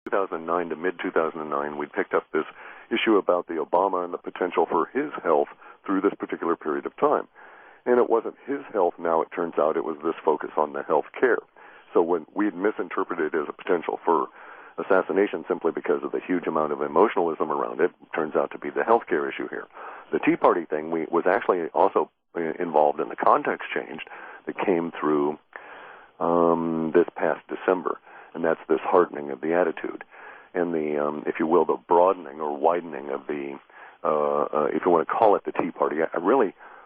2009 to mid-2009, we picked up this issue about the Obama and the potential for his health through this particular period of time. And it wasn't his health now, it turns out it was this focus on the health care. So when we had misinterpreted it as a potential for assassination simply because of the huge amount of emotionalism around it, turns out to be the health care issue here. The Tea Party thing was actually also involved in the context change that came through this past December, and that's this hardening of the attitude and the, if you will, the broadening or widening of the, if you want to call it the Tea Party.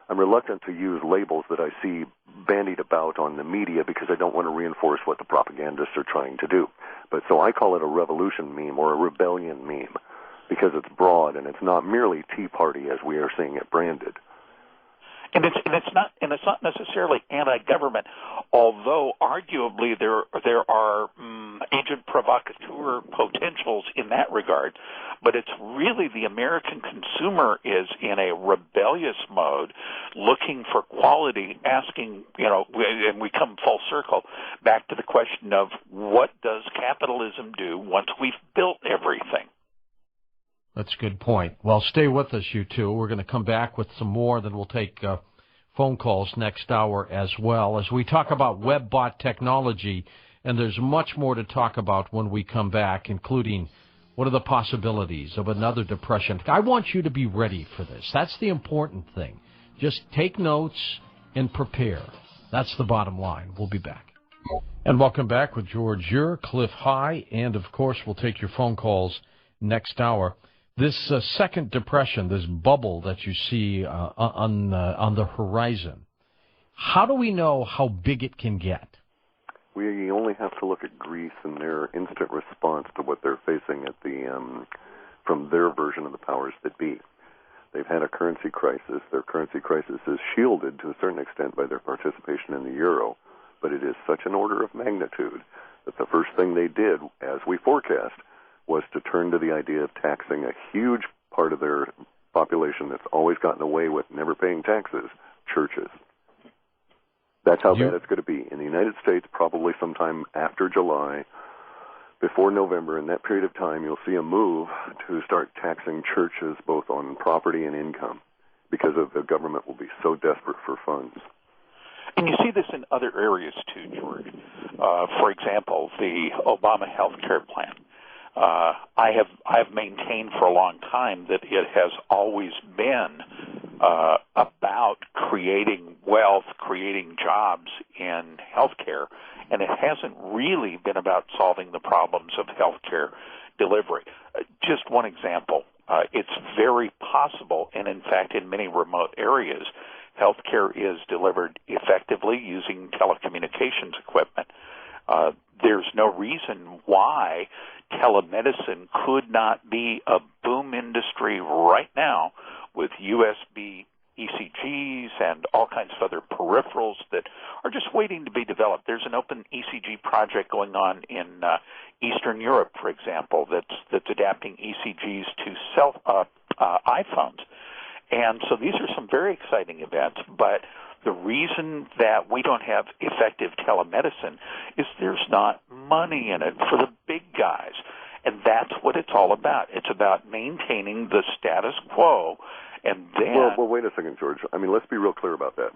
I'm reluctant to use labels that I see bandied about on the media because I don't want to reinforce what the propagandists are trying to do. But so I call it a revolution meme or a rebellion meme because it's broad and it's not merely Tea Party as we are seeing it branded. And it's not necessarily anti-government, although arguably there are agent provocateur potentials in that regard. But it's really the American consumer is in a rebellious mode, looking for quality, asking, and we come full circle back to the question of what does capitalism do once we've built everything? That's a good point. Well, stay with us, you two. We're going to come back with some more, then we'll take phone calls next hour as well as we talk about web-bot technology, and there's much more to talk about when we come back, including what are the possibilities of another depression. I want you to be ready for this. That's the important thing. Just take notes and prepare. That's the bottom line. We'll be back. And welcome back with George Ure, Clif High, and, of course, we'll take your phone calls next hour. This second depression, this bubble that you see on the horizon, how do we know how big it can get? We only have to look at Greece and their instant response to what they're facing at from their version of the powers that be. They've had a currency crisis. Their currency crisis is shielded to a certain extent by their participation in the euro, but it is such an order of magnitude that the first thing they did, as we forecast, was to turn to the idea of taxing a huge part of their population that's always gotten away with never paying taxes, churches. That's how bad it's going to be. In the United States, probably sometime after July, before November, in that period of time, you'll see a move to start taxing churches both on property and income because of the government will be so desperate for funds. And you see this in other areas too, George. For example, the Obama health care plan. I have maintained for a long time that it has always been about creating wealth, creating jobs in healthcare, and it hasn't really been about solving the problems of healthcare delivery. Just one example, it's very possible, and in fact in many remote areas, healthcare is delivered effectively using telecommunications equipment. There's no reason why telemedicine could not be a boom industry right now with USB ECGs and all kinds of other peripherals that are just waiting to be developed. There's an open ECG project going on in Eastern Europe, for example, that's adapting ECGs to iPhones. And so these are some very exciting events, but the reason that we don't have effective telemedicine is there's not money in it for the big guys. And that's what it's all about. It's about maintaining the status quo. And then... Well, wait a second, George. I mean, let's be real clear about that.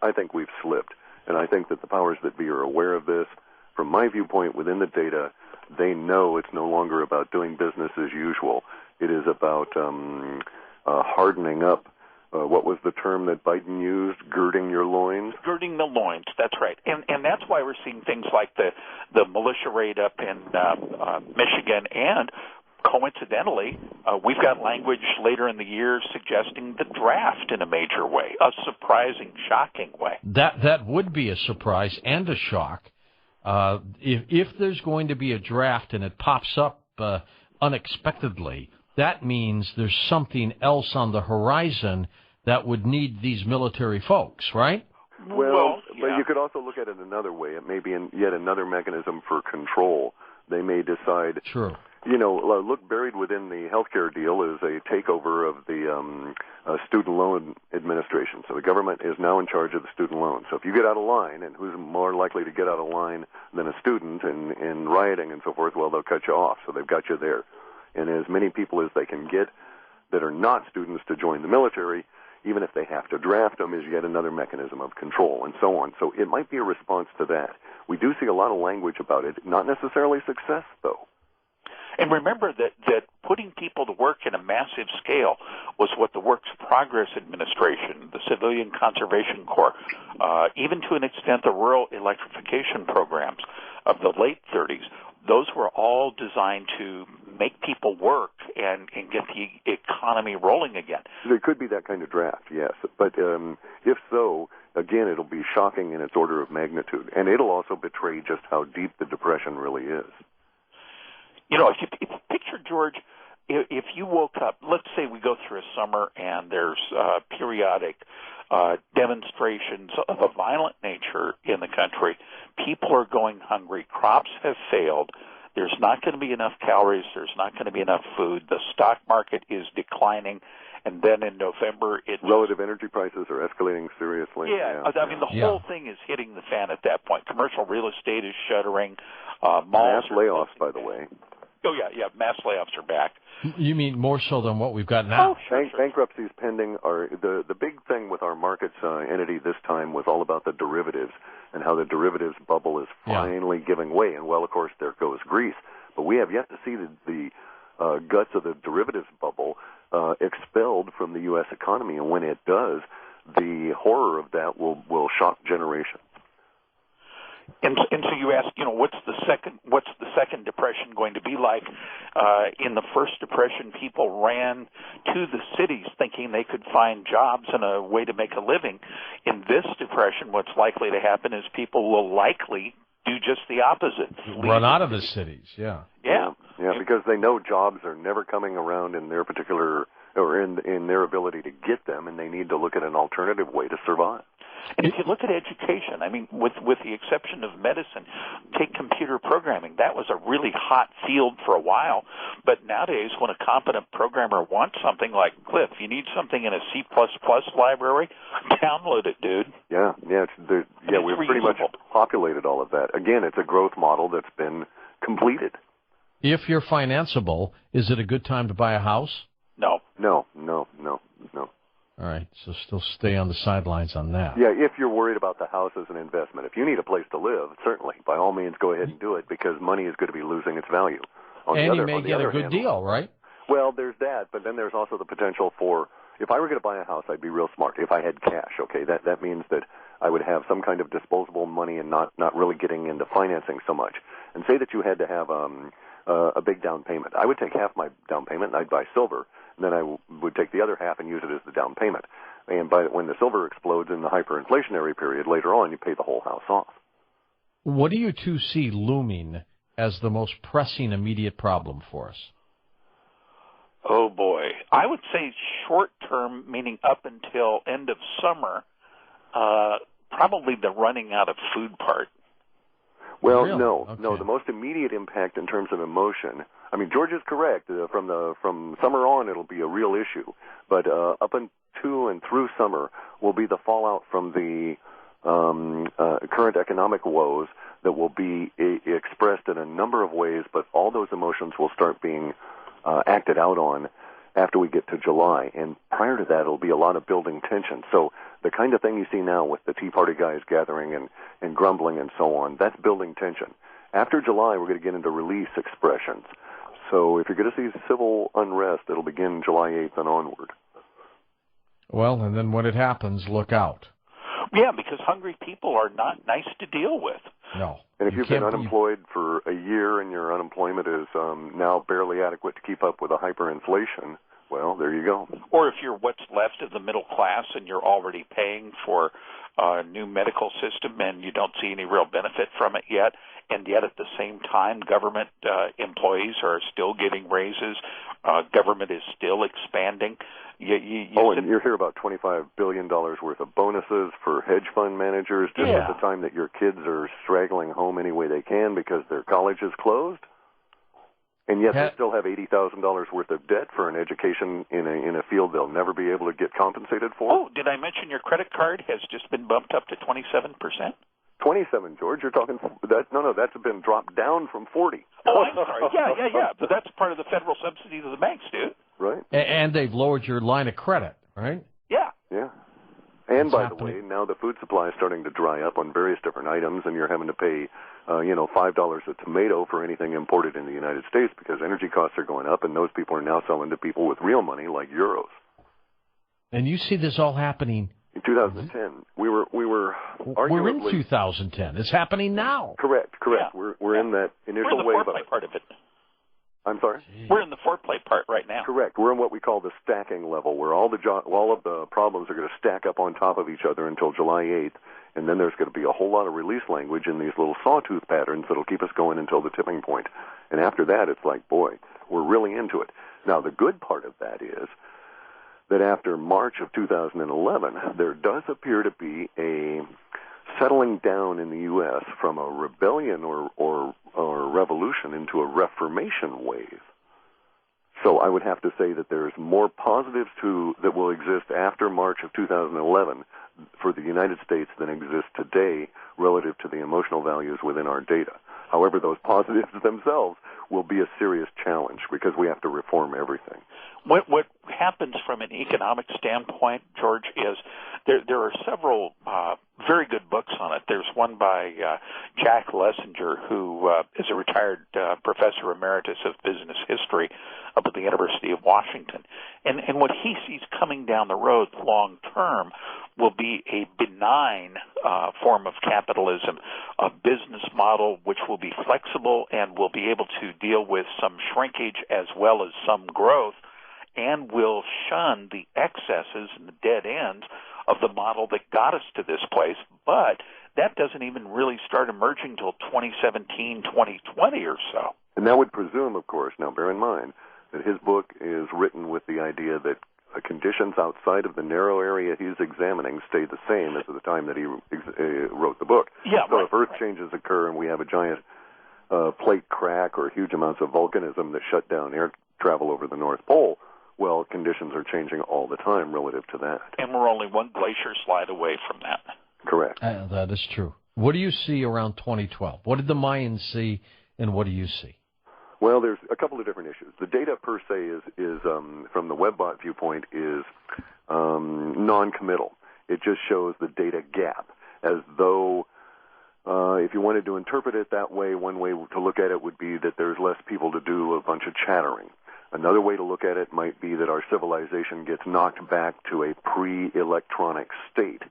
I think we've slipped. And I think that the powers that be are aware of this. From my viewpoint, within the data, they know it's no longer about doing business as usual. It is about hardening up. What was the term that Biden used? Girding your loins? Girding the loins, that's right. And that's why we're seeing things like the militia raid up in Michigan, and coincidentally, we've got language later in the year suggesting the draft in a major way, a surprising, shocking way. That would be a surprise and a shock. If there's going to be a draft and it pops up unexpectedly, that means there's something else on the horizon that would need these military folks, right? Well, but you could also look at it another way. It may be yet another mechanism for control. They may decide, sure. Look, buried within the healthcare deal is a takeover of the student loan administration. So the government is now in charge of the student loan. So if you get out of line, and who's more likely to get out of line than a student in rioting and so forth, well, they'll cut you off. So they've got you there. And as many people as they can get that are not students to join the military, even if they have to draft them, is yet another mechanism of control, and so on. So it might be a response to that. We do see a lot of language about it, not necessarily success, though. And remember that putting people to work in a massive scale was what the Works Progress Administration, the Civilian Conservation Corps, even to an extent the rural electrification programs of the late 30s, those were all designed to make people work and get the economy rolling again. There could be that kind of draft, yes. But if so, again, it'll be shocking in its order of magnitude. And it'll also betray just how deep the Depression really is. If you picture, George, if you woke up, let's say we go through a summer and there's periodic demonstrations of a violent nature in the country, people are going hungry, crops have failed, there's not going to be enough calories, there's not going to be enough food, the stock market is declining, and then in November relative energy prices are escalating seriously. Yeah. I mean, the whole thing is hitting the fan at that point. Commercial real estate is shuttering. Malls mass layoffs, by the way. Oh, yeah, mass layoffs are back. You mean more so than what we've got now? Oh, sure. Bankruptcies pending are the big thing with our markets entity this time was all about the derivatives and how the derivatives bubble is finally giving way. And, well, of course, there goes Greece. But we have yet to see the guts of the derivatives bubble expelled from the U.S. economy. And when it does, the horror of that will shock generations. And so you ask, what's the second depression going to be like? In the first depression, people ran to the cities thinking they could find jobs and a way to make a living. In this depression, what's likely to happen is people will likely do just the opposite. Run out of the cities, yeah. Yeah, because they know jobs are never coming around in their particular, or in their ability to get them, and they need to look at an alternative way to survive. And if you look at education, I mean, with the exception of medicine, take computer programming. That was a really hot field for a while. But nowadays, when a competent programmer wants something like Clif, you need something in a C++ library, download it, dude. We've pretty much populated all of that. Again, it's a growth model that's been completed. If you're financeable, is it a good time to buy a house? No. All right, so still stay on the sidelines on that. Yeah, if you're worried about the house as an investment. If you need a place to live, certainly, by all means, go ahead and do it, because money is going to be losing its value. And you may get a good deal, right? Well, there's that, but then there's also the potential for, if I were going to buy a house, I'd be real smart. If I had cash, okay, that means that I would have some kind of disposable money and not really getting into financing so much. And say that you had to have a big down payment. I would take half my down payment and I'd buy silver. And then I would take the other half and use it as the down payment. And when the silver explodes in the hyperinflationary period later on, you pay the whole house off. What do you two see looming as the most pressing immediate problem for us? Oh, boy. I would say short term, meaning up until end of summer, probably the running out of food part. Well, really? No. Okay. The most immediate impact in terms of emotion. I mean, George is correct. From summer on, it'll be a real issue. But up until and through summer will be the fallout from the current economic woes that will be expressed in a number of ways. But all those emotions will start being acted out on after we get to July. And prior to that, it'll be a lot of building tension. So the kind of thing you see now with the Tea Party guys gathering and grumbling and so on, that's building tension. After July, we're going to get into release expressions. So if you're going to see civil unrest, it'll begin July 8th and onward. Well, and then when it happens, look out. Yeah, because hungry people are not nice to deal with. No. And if you've been unemployed for a year and your unemployment is now barely adequate to keep up with the hyperinflation, well, there you go. Or if you're what's left of the middle class and you're already paying for a new medical system and you don't see any real benefit from it yet, and yet at the same time government employees are still getting raises, government is still expanding. And you hear about $25 billion worth of bonuses for hedge fund managers just at the time that your kids are straggling home any way they can because their college is closed. And yet they still have $80,000 worth of debt for an education in a field they'll never be able to get compensated for. Oh, did I mention your credit card has just been bumped up to 27%? 27, George. You're talking that? No, that's been dropped down from 40. Oh, I'm sorry. Yeah. But that's part of the federal subsidies of the banks, dude. Right. And they've lowered your line of credit, right? Yeah. Yeah. And by the way, now the food supply is starting to dry up on various different items, and you're having to pay, $5 a tomato for anything imported in the United States because energy costs are going up, and those people are now selling to people with real money like euros. And you see this all happening in 2010. We were arguably, we're in 2010. It's happening now. Correct. Yeah. We're in that initial we're in the wave foreplay part of it. I'm sorry? We're in the foreplay part right now. Correct. We're in what we call the stacking level, where all of the problems are going to stack up on top of each other until July 8th, and then there's going to be a whole lot of release language in these little sawtooth patterns that'll keep us going until the tipping point. And after that, it's like, boy, we're really into it. Now, the good part of that is that after March of 2011, there does appear to be a settling down in the U.S. from a rebellion or revolution into a reformation wave. So I would have to say that there's more positives that will exist after March of 2011 for the United States than exist today relative to the emotional values within our data. However, those positives themselves will be a serious challenge because we have to reform everything. What happens from an economic standpoint, George, is there are several very good books on it. There's one by Jack Lessinger, who is a retired professor emeritus of business history up at the University of Washington. And what he sees coming down the road long term will be a benign form of capitalism, a business model which will be flexible and will be able to deal with some shrinkage as well as some growth, and will shun the excesses and the dead ends of the model that got us to this place. But that doesn't even really start emerging until 2017, 2020 or so. And that would presume, of course, now bear in mind, that his book is written with the idea that the conditions outside of the narrow area he's examining stay the same as at the time that he wrote the book. Yeah, so if Earth changes occur and we have a giant plate crack or huge amounts of volcanism that shut down air travel over the North Pole, well, conditions are changing all the time relative to that. And we're only one glacier slide away from that. Correct. That is true. What do you see around 2012? What did the Mayans see, and what do you see? Well, there's a couple of different issues. The data per se is from the WebBot viewpoint, is non-committal. It just shows the data gap, as though if you wanted to interpret it that way, one way to look at it would be that there's less people to do a bunch of chattering. Another way to look at it might be that our civilization gets knocked back to a pre-electronic state,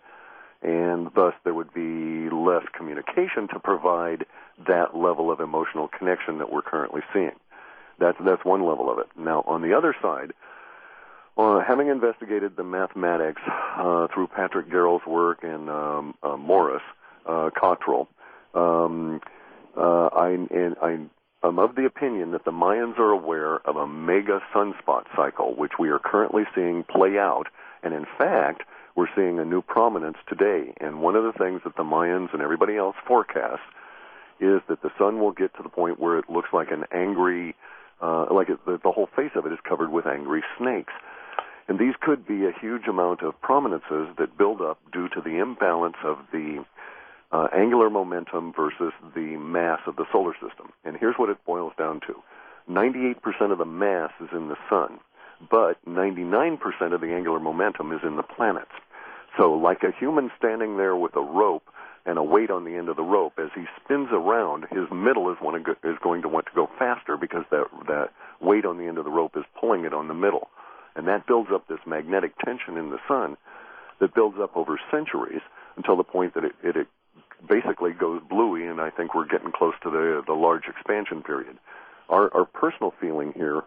and thus there would be less communication to provide that level of emotional connection that we're currently seeing. That's one level of it. Now, on the other side, having investigated the mathematics through Patrick Garrell's work and Morris Cottrell, I'm of the opinion that the Mayans are aware of a mega sunspot cycle, which we are currently seeing play out, and in fact, we're seeing a new prominence today. And one of the things that the Mayans and everybody else forecasts is that the sun will get to the point where it looks like an angry, the whole face of it is covered with angry snakes. And these could be a huge amount of prominences that build up due to the imbalance of the angular momentum versus the mass of the solar system. And here's what it boils down to. 98% of the mass is in the sun, but 99% of the angular momentum is in the planets. So like a human standing there with a rope and a weight on the end of the rope, as he spins around, his middle is going to want to go faster because that weight on the end of the rope is pulling it on the middle. And that builds up this magnetic tension in the sun that builds up over centuries until the point that it basically goes bluey, and I think we're getting close to the large expansion period. Our personal feeling here